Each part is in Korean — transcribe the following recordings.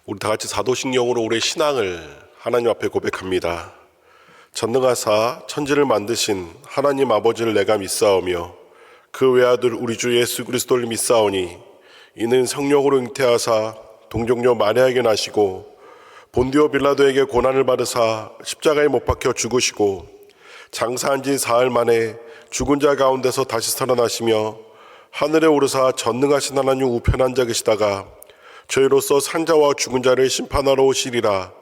우리 다 같이 사도신경으로 우리의 신앙을 하나님 앞에 고백합니다. 전능하사 천지를 만드신 하나님 아버지를 내가 믿사오며 그 외아들 우리 주 예수 그리스도를 믿사오니 이는 성령으로 잉태하사 동정녀 마리아에게 나시고 본디오 빌라도에게 고난을 받으사 십자가에 못 박혀 죽으시고 장사한 지 사흘 만에 죽은 자 가운데서 다시 살아나시며 하늘에 오르사 전능하신 하나님 우편에 앉아 계시다가 저희로서 산자와 죽은 자를 심판하러 오시리라.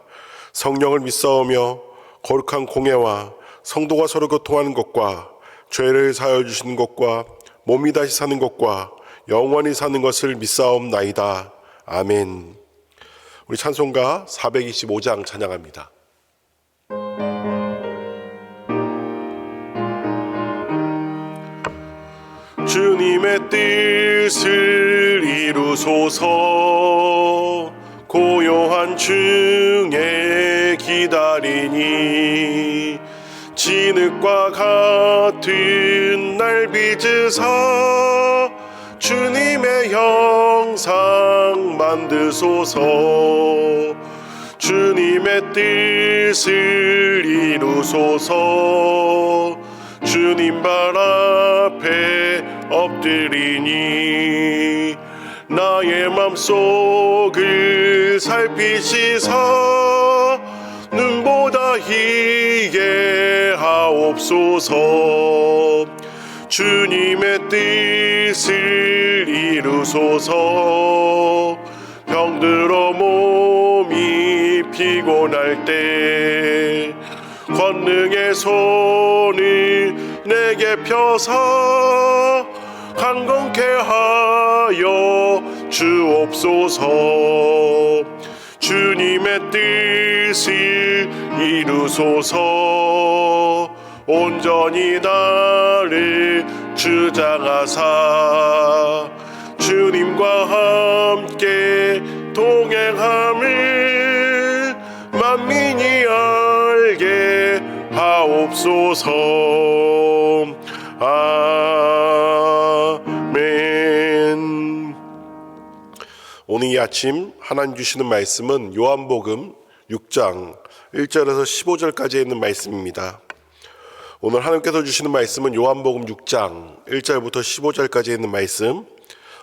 성령을 믿사오며 거룩한 공예와 성도가 서로 교통하는 것과 죄를 사하여 주시는 것과 몸이 다시 사는 것과 영원히 사는 것을 믿사옵나이다. 아멘. 우리 찬송가 425장 찬양합니다. 주님의 뜻을 이루소서. 고요한 중에 기다리니 진흙과 같은 날 빚으사 주님의 형상 만드소서. 주님의 뜻을 이루소서. 주님 발 앞에 엎드리니 나의 맘속을 살피시사 눈보다 희게 하옵소서. 주님의 뜻을 이루소서. 병들어 몸이 피곤할 때 권능의 손을 내게 펴사 강건케 하여 주옵소서. 주님의 뜻을 이루소서. 온전히 나를 주장하사 주님과 함께 동행함을 만민이 알게 하옵소서. 아멘. 오늘 이 아침 하나님 주시는 말씀은 요한복음 6장 1절에서 15절까지 있는 말씀입니다. 오늘 하나님께서 주시는 말씀은 요한복음 6장 1절부터 15절까지 있는 말씀,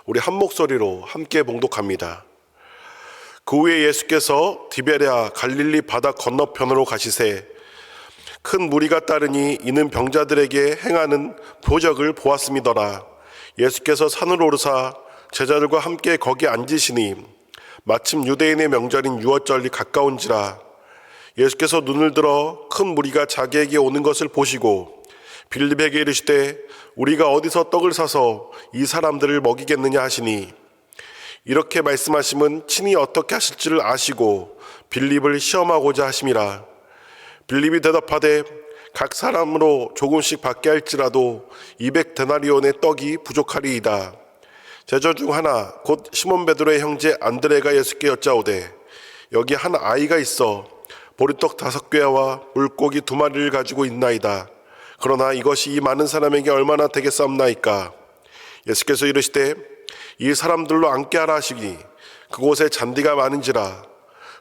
우리 한 목소리로 함께 봉독합니다. 그 후에 예수께서 디베랴 갈릴리 바다 건너편으로 가시세 큰 무리가 따르니 이는 병자들에게 행하는 표적을 보았음이더라. 예수께서 산으로 오르사 제자들과 함께 거기 앉으시니 마침 유대인의 명절인 유월절이 가까운지라. 예수께서 눈을 들어 큰 무리가 자기에게 오는 것을 보시고 빌립에게 이르시되 우리가 어디서 떡을 사서 이 사람들을 먹이겠느냐 하시니, 이렇게 말씀하심은 친히 어떻게 하실지를 아시고 빌립을 시험하고자 하심이라. 빌립이 대답하되 각 사람으로 조금씩 받게 할지라도 200데나리온의 떡이 부족하리이다. 제자 중 하나 곧 시몬 베드로의 형제 안드레가 예수께 여짜오되 여기 한 아이가 있어 보리떡 5개와 물고기 2마리를 가지고 있나이다. 그러나 이것이 이 많은 사람에게 얼마나 되겠사옵나이까. 예수께서 이르시되 이 사람들로 앉게 하라 하시니 그곳에 잔디가 많은지라.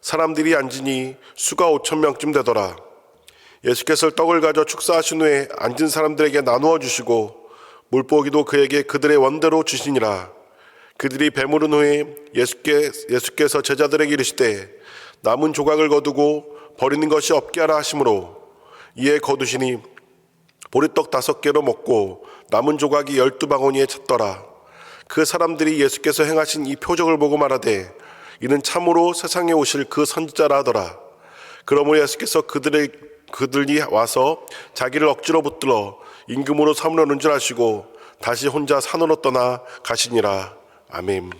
사람들이 앉으니 수가 5,000명쯤 되더라. 예수께서 떡을 가져 축사하신 후에 앉은 사람들에게 나누어 주시고 물고기도 그에게 그들의 원대로 주시니라. 그들이 배부른 후에 예수께서 제자들에게 이르시되 남은 조각을 거두고 버리는 것이 없게 하라 하시므로 이에 거두시니 보리떡 5개로 먹고 남은 조각이 12바구니에 찼더라. 그 사람들이 예수께서 행하신 이 표적을 보고 말하되 이는 참으로 세상에 오실 그 선지자라 하더라. 그러므로 예수께서 그들이 와서 자기를 억지로 붙들어 임금으로 삼으려는 줄 아시고 다시 혼자 산으로 떠나 가시니라. 아멘.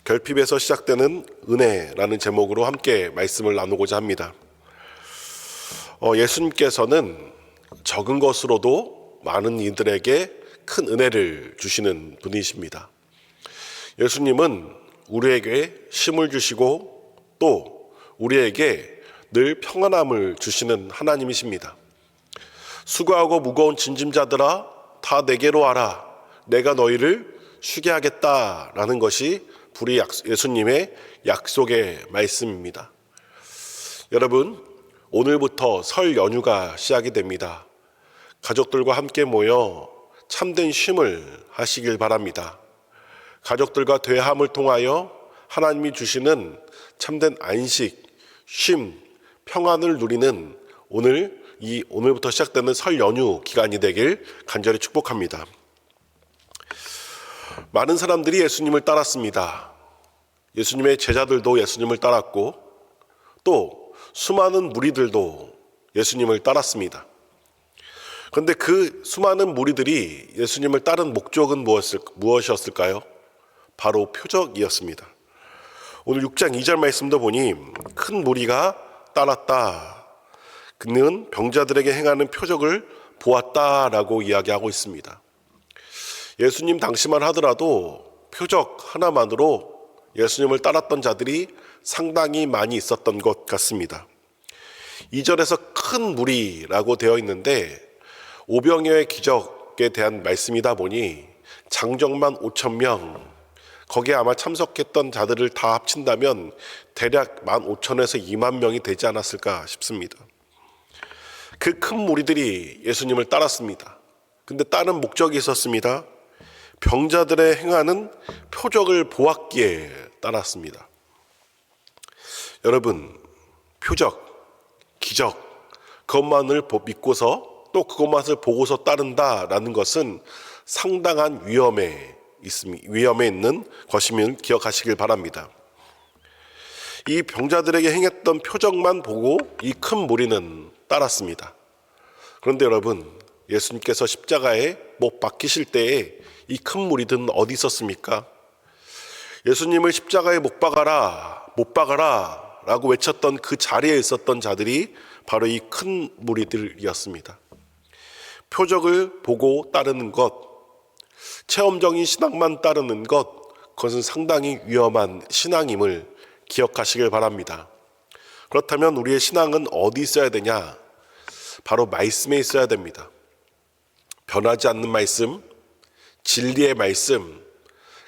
결핍에서 시작되는 은혜라는 제목으로 함께 말씀을 나누고자 합니다. 예수님께서는 적은 것으로도 많은 이들에게 큰 은혜를 주시는 분이십니다. 예수님은 우리에게 힘을 주시고 또 우리에게 늘 평안함을 주시는 하나님이십니다. 수고하고 무거운 짐짐자들아 다 내게로 와라. 내가 너희를 쉬게 하겠다라는 것이 예수님의 약속의 말씀입니다. 여러분, 오늘부터 설 연휴가 시작이 됩니다. 가족들과 함께 모여 참된 쉼을 하시길 바랍니다. 가족들과 대함을 통하여 하나님이 주시는 참된 안식, 쉼, 평안을 누리는 오늘부터 시작되는 설 연휴 기간이 되길 간절히 축복합니다. 많은 사람들이 예수님을 따랐습니다. 예수님의 제자들도 예수님을 따랐고 또 수많은 무리들도 예수님을 따랐습니다. 그런데 그 수많은 무리들이 예수님을 따른 목적은 무엇이었을까요? 바로 표적이었습니다. 오늘 6장 2절 말씀도 보니 큰 무리가 따랐다. 그는 병자들에게 행하는 표적을 보았다라고 이야기하고 있습니다. 예수님 당시만 하더라도 표적 하나만으로 예수님을 따랐던 자들이 상당히 많이 있었던 것 같습니다. 2절에서 큰 무리라고 되어 있는데 오병이어의 기적에 대한 말씀이다 보니 장정만 5,000명, 거기에 아마 참석했던 자들을 다 합친다면 대략 15,000에서 2만 명이 되지 않았을까 싶습니다. 그 큰 무리들이 예수님을 따랐습니다. 근데 다른 목적이 있었습니다. 병자들의 행하는 표적을 보았기에 따랐습니다. 여러분, 표적, 기적, 그것만을 믿고서 또 그것만을 보고서 따른다라는 것은 상당한 위험에 있는 것임을 기억하시길 바랍니다. 이 병자들에게 행했던 표적만 보고 이 큰 무리는 따랐습니다. 그런데 여러분, 예수님께서 십자가에 못 박히실 때에 이 큰 무리들은 어디 있었습니까? 예수님을 십자가에 못 박아라 라고 외쳤던 그 자리에 있었던 자들이 바로 이 큰 무리들이었습니다. 표적을 보고 따르는 것, 체험적인 신앙만 따르는 것, 그것은 상당히 위험한 신앙임을 기억하시길 바랍니다. 그렇다면 우리의 신앙은 어디 있어야 되냐? 바로 말씀에 있어야 됩니다. 변하지 않는 말씀, 진리의 말씀,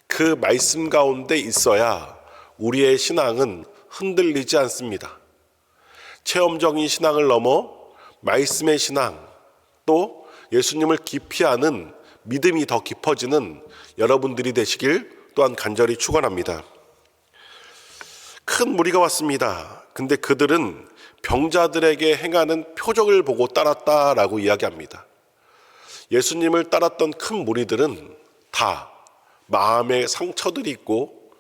그 말씀 가운데 있어야 우리의 신앙은 흔들리지 않습니다. 체험적인 신앙을 넘어 말씀의 신앙, 또 예수님을 깊이 아는 믿음이 더 깊어지는 여러분들이 되시길 또한 간절히 축원합니다. 큰 무리가 왔습니다. 근데 그들은 병자들에게 행하는 표적을 보고 따랐다라고 이야기합니다. 예수님을 따랐던 큰 무리들은 다 마음에 상처들이 있고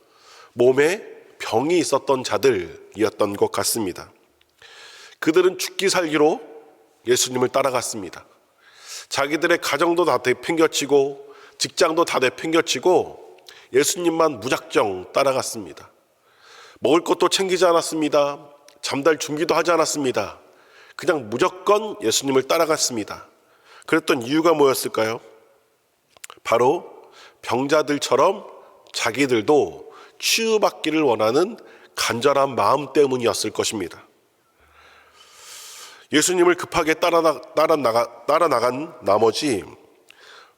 몸에 병이 있었던 자들이었던 것 같습니다. 그들은 죽기 살기로 예수님을 따라갔습니다. 자기들의 가정도 다 내팽겨치고 직장도 다 내팽겨치고 예수님만 무작정 따라갔습니다. 먹을 것도 챙기지 않았습니다. 잠잘 준비도 하지 않았습니다. 그냥 무조건 예수님을 따라갔습니다. 그랬던 이유가 뭐였을까요? 바로 병자들처럼 자기들도 치유받기를 원하는 간절한 마음 때문이었을 것입니다. 예수님을 급하게 따라 나간 나머지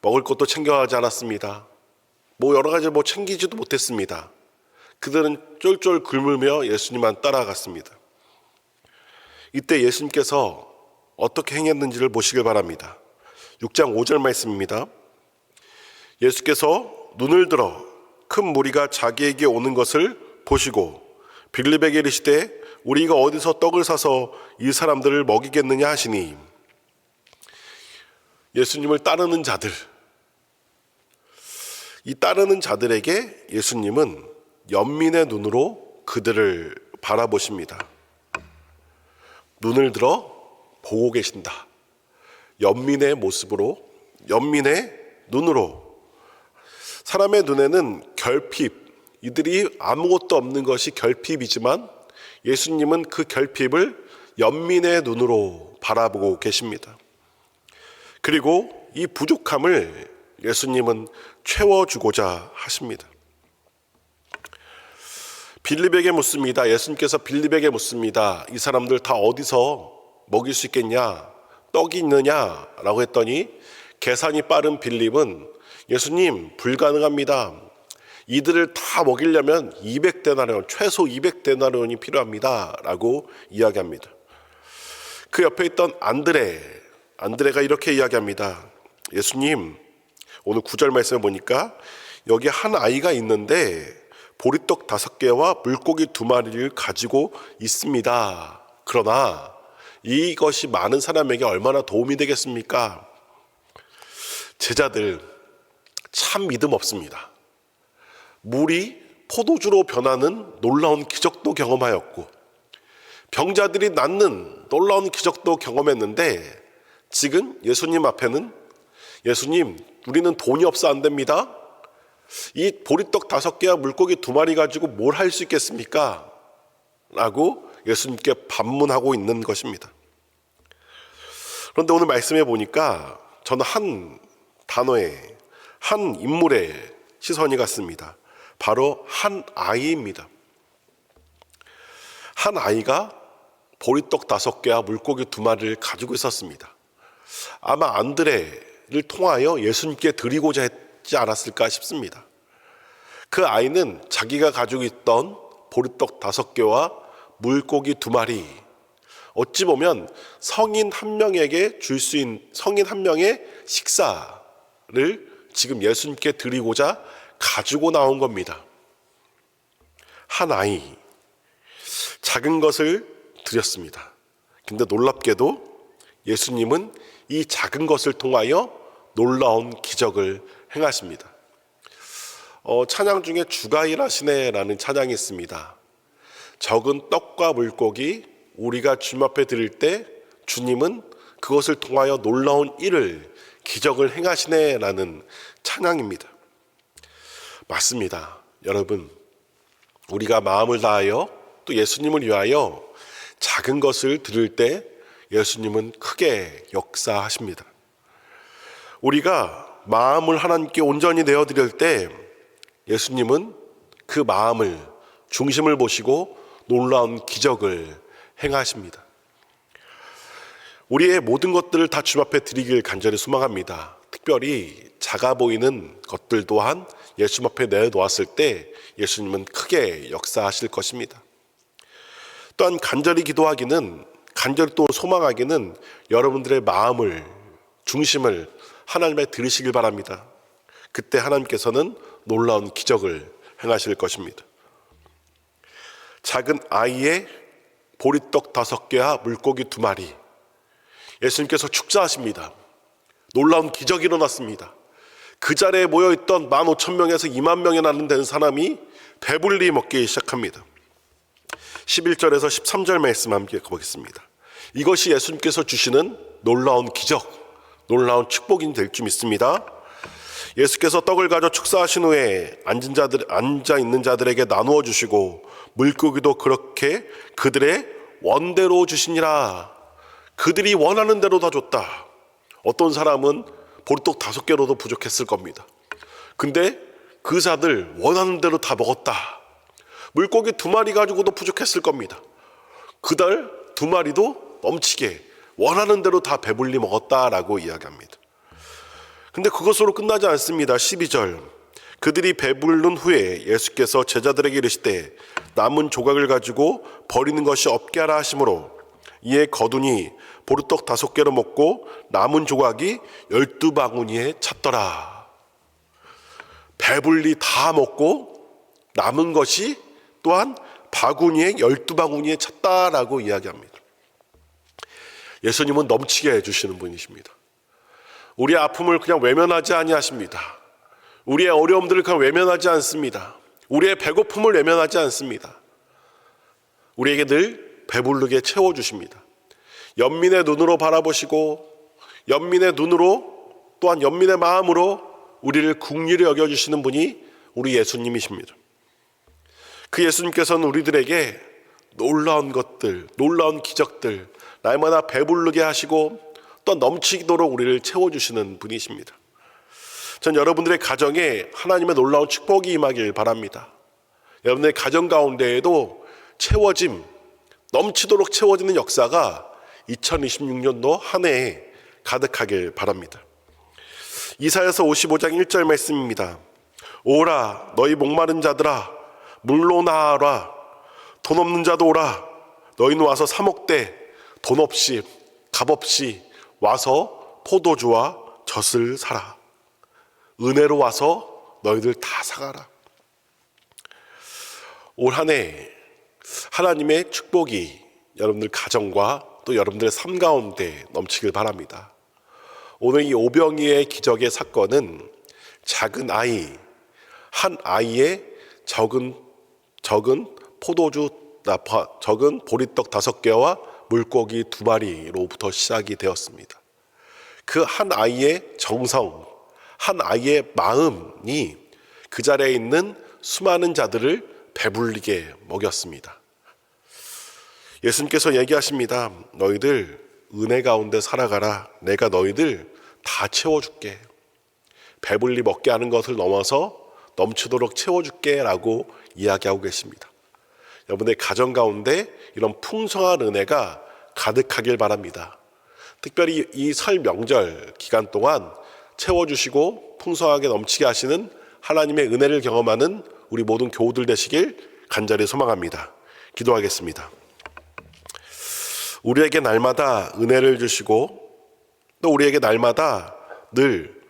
먹을 것도 챙겨가지 않았습니다. 여러 가지 챙기지도 못했습니다. 그들은 쫄쫄 굶으며 예수님만 따라갔습니다. 이때 예수님께서 어떻게 행했는지를 보시길 바랍니다. 6장 5절 말씀입니다. 예수께서 눈을 들어 큰 무리가 자기에게 오는 것을 보시고 빌립에게 이르시되 우리가 어디서 떡을 사서 이 사람들을 먹이겠느냐 하시니, 예수님을 따르는 자들, 이 따르는 자들에게 예수님은 연민의 눈으로 그들을 바라보십니다. 눈을 들어 보고 계신다. 연민의 모습으로, 연민의 눈으로. 사람의 눈에는 결핍, 이들이 아무것도 없는 것이 결핍이지만 예수님은 그 결핍을 연민의 눈으로 바라보고 계십니다. 그리고 이 부족함을 예수님은 채워주고자 하십니다. 빌립에게 묻습니다. 예수님께서 빌립에게 묻습니다. 이 사람들 다 어디서 먹일 수 있겠냐? 떡이 있느냐? 라고 했더니 계산이 빠른 빌립은 예수님, 불가능합니다. 이들을 다 먹이려면 200데나리온, 최소 200데나리온이 필요합니다. 라고 이야기합니다. 그 옆에 있던 안드레가 이렇게 이야기합니다. 예수님, 오늘 9절 말씀을 보니까 여기 한 아이가 있는데 보리떡 5개와 물고기 2마리를 가지고 있습니다. 그러나 이것이 많은 사람에게 얼마나 도움이 되겠습니까? 제자들 참 믿음 없습니다. 물이 포도주로 변하는 놀라운 기적도 경험하였고 병자들이 낫는 놀라운 기적도 경험했는데 지금 예수님 앞에는 예수님, 우리는 돈이 없어 안 됩니다. 이 보리떡 5개와 물고기 2마리 가지고 뭘 할 수 있겠습니까? 라고 예수님께 반문하고 있는 것입니다. 그런데 오늘 말씀해 보니까 저는 한 단어에, 한 인물의 시선이 갔습니다. 바로 한 아이입니다. 한 아이가 보리떡 5개와 물고기 2마리를 가지고 있었습니다. 아마 안드레를 통하여 예수님께 드리고자 했지 않았을까 싶습니다. 그 아이는 자기가 가지고 있던 보리떡 5개와 물고기 2마리, 어찌 보면 성인 한 명에게 줄 수 있는 성인 한 명의 식사를 지금 예수님께 드리고자 가지고 나온 겁니다. 한 아이, 작은 것을 드렸습니다. 근데 놀랍게도 예수님은 이 작은 것을 통하여 놀라운 기적을 행하십니다. 찬양 중에 주가 일하시네라는 찬양이 있습니다. 적은 떡과 물고기 우리가 주님 앞에 드릴 때 주님은 그것을 통하여 놀라운 일을, 기적을 행하시네라는 찬양입니다. 맞습니다. 여러분, 우리가 마음을 다하여 또 예수님을 위하여 작은 것을 드릴 때 예수님은 크게 역사하십니다. 우리가 마음을 하나님께 온전히 내어드릴 때 예수님은 그 마음을, 중심을 보시고 놀라운 기적을 행하십니다. 우리의 모든 것들을 다 주님 앞에 드리길 간절히 소망합니다. 특별히 작아 보이는 것들 또한 예수님 앞에 내놓았을 때 예수님은 크게 역사하실 것입니다. 또한 간절히 기도하기는, 간절히 또 소망하기는 여러분들의 마음을, 중심을 하나님에 드리시길 바랍니다. 그때 하나님께서는 놀라운 기적을 행하실 것입니다. 작은 아이의 보리떡 5개와 물고기 2마리, 예수님께서 축사하십니다. 놀라운 기적이 일어났습니다. 그 자리에 모여있던 15,000명에서 20,000명이나 되는 사람이 배불리 먹기 시작합니다. 11절에서 13절 말씀 함께 보겠습니다. 이것이 예수님께서 주시는 놀라운 기적, 놀라운 축복이 될 줄 믿습니다. 예수께서 떡을 가져 축사하신 후에 앉아 있는 자들에게 나누어 주시고 물고기도 그렇게 그들의 원대로 주시니라. 그들이 원하는 대로 다 줬다. 어떤 사람은 보리떡 5개로도 부족했을 겁니다. 근데 그 자들 원하는 대로 다 먹었다. 물고기 2마리 가지고도 부족했을 겁니다. 그달 2마리도 넘치게 원하는 대로 다 배불리 먹었다라고 이야기합니다. 근데 그것으로 끝나지 않습니다. 12절, 그들이 배부른 후에 예수께서 제자들에게 이르시되 남은 조각을 가지고 버리는 것이 없게 하라 하시므로 이에 거두니 보리떡 5개로 먹고 남은 조각이 12바구니에 찼더라. 배불리 다 먹고 남은 것이 또한 바구니에 12바구니에 찼다라고 이야기합니다. 예수님은 넘치게 해주시는 분이십니다. 우리의 아픔을 그냥 외면하지 아니하십니다. 우리의 어려움들을 그냥 외면하지 않습니다. 우리의 배고픔을 외면하지 않습니다. 우리에게 늘 배부르게 채워주십니다. 연민의 눈으로 바라보시고 연민의 눈으로 또한 연민의 마음으로 우리를 긍휼히 여겨주시는 분이 우리 예수님이십니다. 그 예수님께서는 우리들에게 놀라운 것들, 놀라운 기적들, 날마다 배부르게 하시고 또 넘치도록 우리를 채워주시는 분이십니다. 전 여러분들의 가정에 하나님의 놀라운 축복이 임하길 바랍니다. 여러분의 가정 가운데에도 채워짐, 넘치도록 채워지는 역사가 2026년도 한 해에 가득하길 바랍니다. 이사야서 55장 1절 말씀입니다. 오라 너희 목마른 자들아 물로 나아라. 돈 없는 자도 오라. 너희는 와서 사 먹되 돈 없이 값 없이 와서 포도주와 젖을 사라. 은혜로 와서 너희들 다 사가라. 올 한 해 하나님의 축복이 여러분들 가정과 또 여러분들의 삶 가운데 넘치길 바랍니다. 오늘 이 오병이의 기적의 사건은 작은 아이, 한 아이의 적은 포도주, 적은 보리떡 5개와 물고기 2마리로부터 시작이 되었습니다. 그 한 아이의 정성, 한 아이의 마음이 그 자리에 있는 수많은 자들을 배불리게 먹였습니다. 예수님께서 얘기하십니다. 너희들 은혜 가운데 살아가라. 내가 너희들 다 채워줄게. 배불리 먹게 하는 것을 넘어서 넘치도록 채워줄게 라고 이야기하고 계십니다. 여러분의 가정 가운데 이런 풍성한 은혜가 가득하길 바랍니다. 특별히 이 설 명절 기간 동안 채워주시고 풍성하게 넘치게 하시는 하나님의 은혜를 경험하는 우리 모든 교우들 되시길 간절히 소망합니다. 기도하겠습니다. 우리에게 날마다 은혜를 주시고 또 우리에게 날마다 늘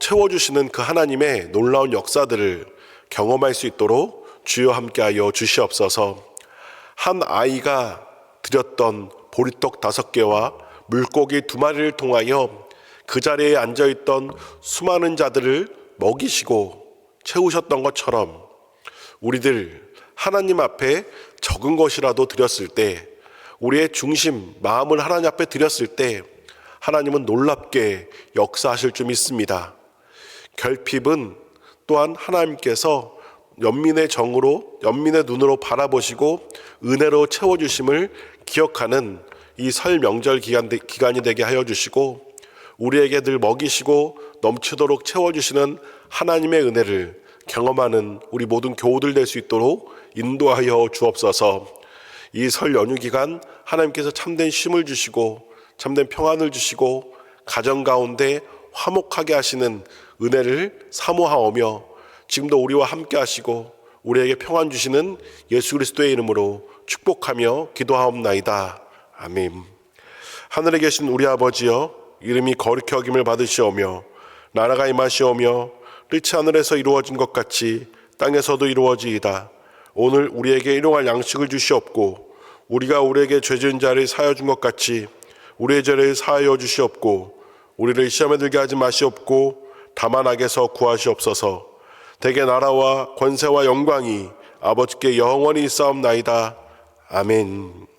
채워주시는 그 하나님의 놀라운 역사들을 경험할 수 있도록 주여 함께하여 주시옵소서. 한 아이가 드렸던 보리떡 5개와 물고기 2마리를 통하여 그 자리에 앉아있던 수많은 자들을 먹이시고 채우셨던 것처럼 우리들 하나님 앞에 적은 것이라도 드렸을 때, 우리의 중심, 마음을 하나님 앞에 드렸을 때 하나님은 놀랍게 역사하실 줄 믿습니다. 결핍은 또한 하나님께서 연민의 정으로, 연민의 눈으로 바라보시고 은혜로 채워주심을 기억하는 이 설 명절 기간이 되게 하여 주시고, 우리에게 늘 먹이시고 넘치도록 채워주시는 하나님의 은혜를 경험하는 우리 모든 교우들 될 수 있도록 인도하여 주옵소서. 이 설 연휴 기간 하나님께서 참된 쉼을 주시고 참된 평안을 주시고 가정 가운데 화목하게 하시는 은혜를 사모하오며, 지금도 우리와 함께 하시고 우리에게 평안 주시는 예수 그리스도의 이름으로 축복하며 기도하옵나이다. 아멘. 하늘에 계신 우리 아버지여, 이름이 거룩히 여김을 받으시오며 나라가 임하시오며 뜻이 하늘에서 이루어진 것 같이 땅에서도 이루어지이다. 오늘 우리에게 일용할 양식을 주시옵고, 우리가 우리에게 죄 지은 자를 사하여 준 것 같이 우리의 죄를 사하여 주시옵고, 우리를 시험에 들게 하지 마시옵고 다만 악에서 구하시옵소서. 대개 나라와 권세와 영광이 아버지께 영원히 있사옵나이다. 아멘.